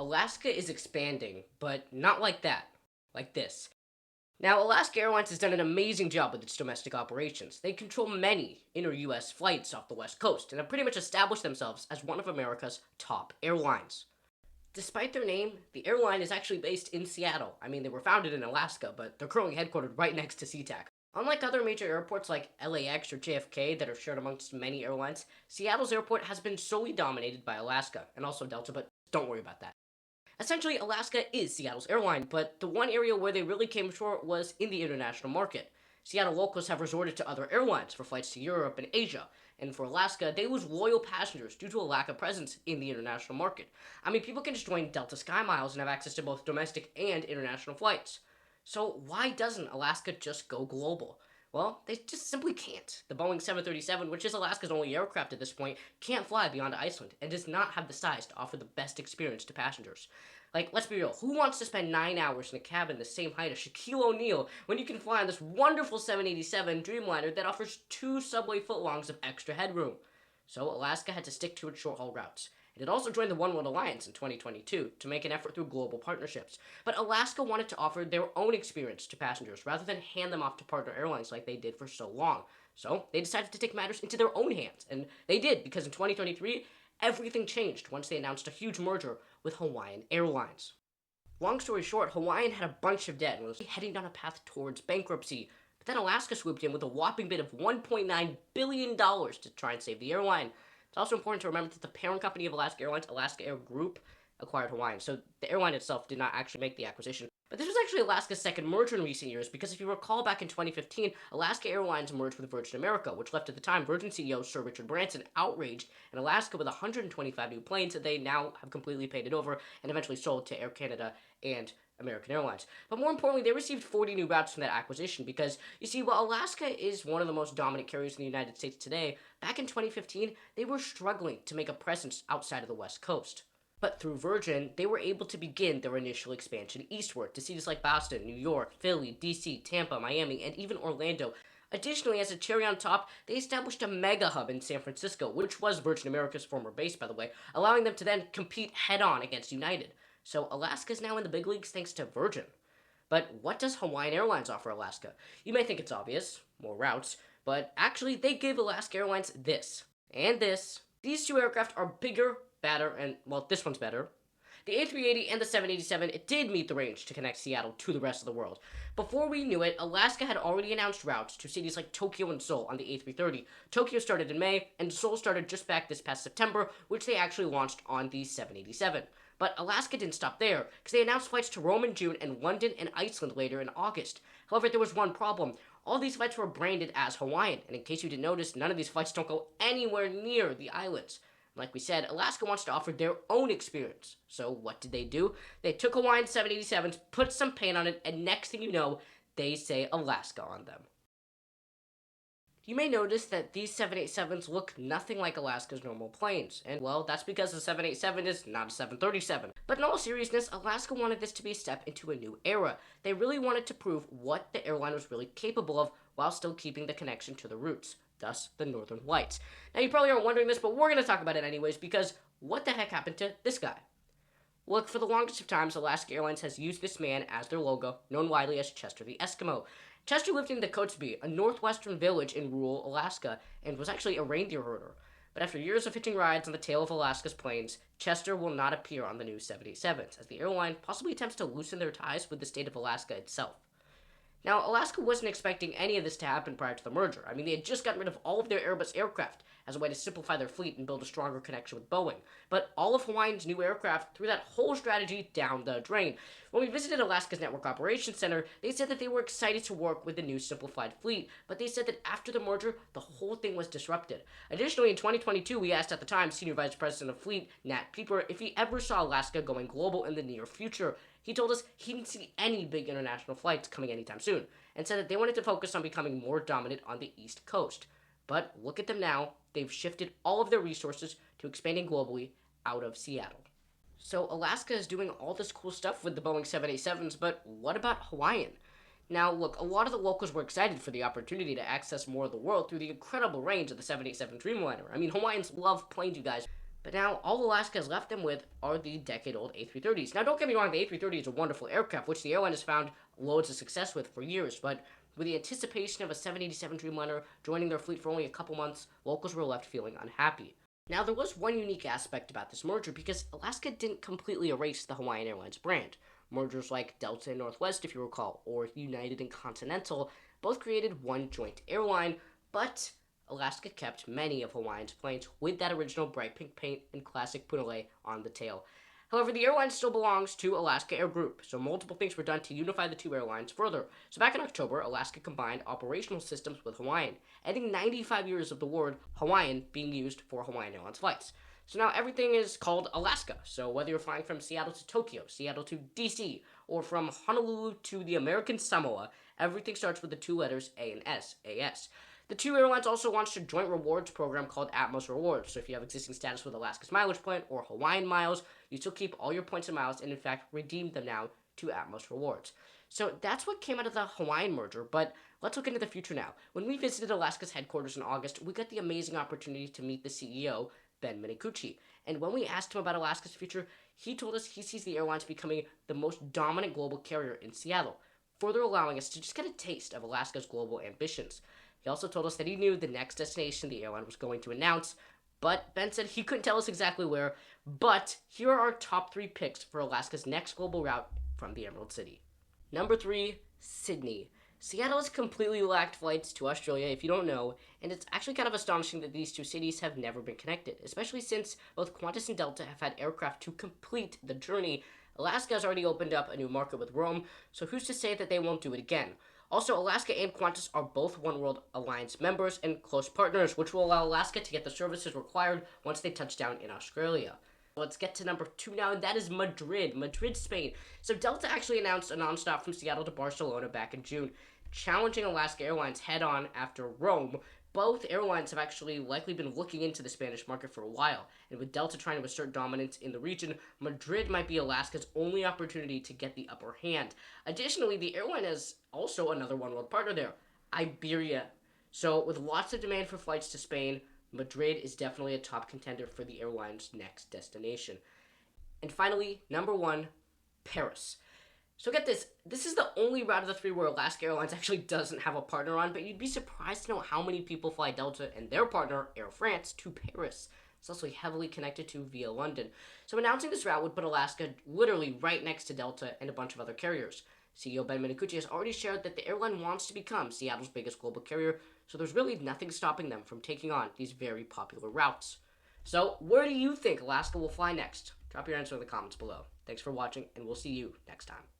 Alaska is expanding, but not like that. Like this. Now, Alaska Airlines has done an amazing job with its domestic operations. They control many inter-US flights off the West Coast and have pretty much established themselves as one of America's top airlines. Despite their name, the airline is actually based in Seattle. I mean, they were founded in Alaska, but they're currently headquartered right next to SeaTac. Unlike other major airports like LAX or JFK that are shared amongst many airlines, Seattle's airport has been solely dominated by Alaska, and also Delta, but don't worry about that. Essentially, Alaska is Seattle's airline, but the one area where they really came short was in the international market. Seattle locals have resorted to other airlines for flights to Europe and Asia, and for Alaska, they lose loyal passengers due to a lack of presence in the international market. I mean, people can just join Delta SkyMiles and have access to both domestic and international flights. So why doesn't Alaska just go global? Well, they just simply can't. The Boeing 737, which is Alaska's only aircraft at this point, can't fly beyond Iceland and does not have the size to offer the best experience to passengers. Like, let's be real, who wants to spend 9 hours in a cabin the same height as Shaquille O'Neal when you can fly on this wonderful 787 Dreamliner that offers 2 subway footlongs of extra headroom? So Alaska had to stick to its short-haul routes. It had also joined the One World Alliance in 2022 to make an effort through global partnerships. But Alaska wanted to offer their own experience to passengers rather than hand them off to partner airlines like they did for so long. So they decided to take matters into their own hands. And they did, because in 2023, everything changed once they announced a huge merger with Hawaiian Airlines. Long story short, Hawaiian had a bunch of debt and was heading down a path towards bankruptcy. But then Alaska swooped in with a whopping bid of $1.9 billion to try and save the airline. It's also important to remember that the parent company of Alaska Airlines, Alaska Air Group, acquired Hawaiian, so the airline itself did not actually make the acquisition. But this was actually Alaska's second merger in recent years, because if you recall back in 2015, Alaska Airlines merged with Virgin America, which left at the time Virgin CEO Sir Richard Branson outraged, and Alaska with 125 new planes that they now have completely painted over and eventually sold to Air Canada and American Airlines. But more importantly, they received 40 new routes from that acquisition because, you see, while Alaska is one of the most dominant carriers in the United States today, back in 2015, they were struggling to make a presence outside of the West Coast. But through Virgin, they were able to begin their initial expansion eastward to cities like Boston, New York, Philly, DC, Tampa, Miami, and even Orlando. Additionally, as a cherry on top, they established a mega hub in San Francisco, which was Virgin America's former base, by the way, allowing them to then compete head-on against United. So Alaska is now in the big leagues thanks to Virgin. But what does Hawaiian Airlines offer Alaska? You may think it's obvious, more routes, but actually they give Alaska Airlines this, and this. These 2 aircraft are bigger, badder, and, well, this one's better. The A380 and the 787 did meet the range to connect Seattle to the rest of the world. Before we knew it, Alaska had already announced routes to cities like Tokyo and Seoul on the A330. Tokyo started in May, and Seoul started just back this past September, which they actually launched on the 787. But Alaska didn't stop there, because they announced flights to Rome in June and London and Iceland later in August. However, there was one problem. All these flights were branded as Hawaiian, and in case you didn't notice, none of these flights don't go anywhere near the islands. Like we said, Alaska wants to offer their own experience. So what did they do? They took Hawaiian 787s, put some paint on it, and next thing you know, they say Alaska on them. You may notice that these 787s look nothing like Alaska's normal planes, and well, that's because the 787 is not a 737. But in all seriousness, Alaska wanted this to be a step into a new era. They really wanted to prove what the airline was really capable of while still keeping the connection to the roots, thus the Northern Lights. Now you probably aren't wondering this, but we're going to talk about it anyways, because what the heck happened to this guy? Look, for the longest of times, Alaska Airlines has used this man as their logo, known widely as Chester the Eskimo. Chester lived in Kotzebue, a northwestern village in rural Alaska, and was actually a reindeer herder. But after years of hitching rides on the tail of Alaska's plains, Chester will not appear on the new 787s, as the airline possibly attempts to loosen their ties with the state of Alaska itself. Now, Alaska wasn't expecting any of this to happen prior to the merger. I mean, they had just gotten rid of all of their Airbus aircraft as a way to simplify their fleet and build a stronger connection with Boeing. But all of Hawaiian's new aircraft threw that whole strategy down the drain. When we visited Alaska's Network Operations Center, they said that they were excited to work with the new simplified fleet, but they said that after the merger, the whole thing was disrupted. Additionally, in 2022, we asked at the time Senior Vice President of Fleet, Nat Pieper, if he ever saw Alaska going global in the near future. He told us he didn't see any big international flights coming anytime soon, and said that they wanted to focus on becoming more dominant on the East Coast. But look at them now. They've shifted all of their resources to expanding globally out of Seattle. So Alaska is doing all this cool stuff with the Boeing 787s, but what about Hawaiian? Now, look, a lot of the locals were excited for the opportunity to access more of the world through the incredible range of the 787 Dreamliner. I mean, Hawaiians love planes, you guys. But now, all Alaska has left them with are the decade-old A330s. Now, don't get me wrong, the A330 is a wonderful aircraft, which the airline has found loads of success with for years, but with the anticipation of a 787 Dreamliner joining their fleet for only a couple months, locals were left feeling unhappy. Now, there was one unique aspect about this merger because Alaska didn't completely erase the Hawaiian Airlines brand. Mergers like Delta and Northwest, if you recall, or United and Continental both created one joint airline, but Alaska kept many of Hawaiian's planes with that original bright pink paint and classic punale on the tail. However, the airline still belongs to Alaska Air Group, so multiple things were done to unify the two airlines further. So back in October, Alaska combined operational systems with Hawaiian, ending 95 years of the word Hawaiian being used for Hawaiian Airlines flights. So now everything is called Alaska. So whether you're flying from Seattle to Tokyo, Seattle to DC, or from Honolulu to the American Samoa, everything starts with the two letters A and S, AS. The two airlines also launched a joint rewards program called Atmos Rewards. So if you have existing status with Alaska's Mileage Plan or Hawaiian Miles, you still keep all your points and miles and in fact redeem them now to Atmos Rewards. So that's what came out of the Hawaiian merger, but let's look into the future now. When we visited Alaska's headquarters in August, we got the amazing opportunity to meet the CEO, Ben Minicucci. And when we asked him about Alaska's future, he told us he sees the airlines becoming the most dominant global carrier in Seattle, further allowing us to just get a taste of Alaska's global ambitions. He also told us that he knew the next destination the airline was going to announce, but Ben said he couldn't tell us exactly where, but here are our top 3 picks for Alaska's next global route from the Emerald City. Number 3, Sydney. Seattle has completely lacked flights to Australia, if you don't know, and it's actually kind of astonishing that these two cities have never been connected, especially since both Qantas and Delta have had aircraft to complete the journey. Alaska has already opened up a new market with Rome, so who's to say that they won't do it again? Also, Alaska and Qantas are both One World Alliance members and close partners, which will allow Alaska to get the services required once they touch down in Australia. Let's get to number 2 now, and that is Madrid, Spain. So Delta actually announced a nonstop from Seattle to Barcelona back in June, challenging Alaska Airlines head-on after Rome. Both airlines have actually likely been looking into the Spanish market for a while, and with Delta trying to assert dominance in the region, Madrid might be Alaska's only opportunity to get the upper hand. Additionally, the airline has also another One World partner there, Iberia. So with lots of demand for flights to Spain, Madrid is definitely a top contender for the airline's next destination. And finally, number 1, Paris. So get this, this is the only route of the 3 where Alaska Airlines actually doesn't have a partner on, but you'd be surprised to know how many people fly Delta and their partner, Air France, to Paris. It's also heavily connected to via London. So announcing this route would put Alaska literally right next to Delta and a bunch of other carriers. CEO Ben Minicucci has already shared that the airline wants to become Seattle's biggest global carrier, so there's really nothing stopping them from taking on these very popular routes. So where do you think Alaska will fly next? Drop your answer in the comments below. Thanks for watching, and we'll see you next time.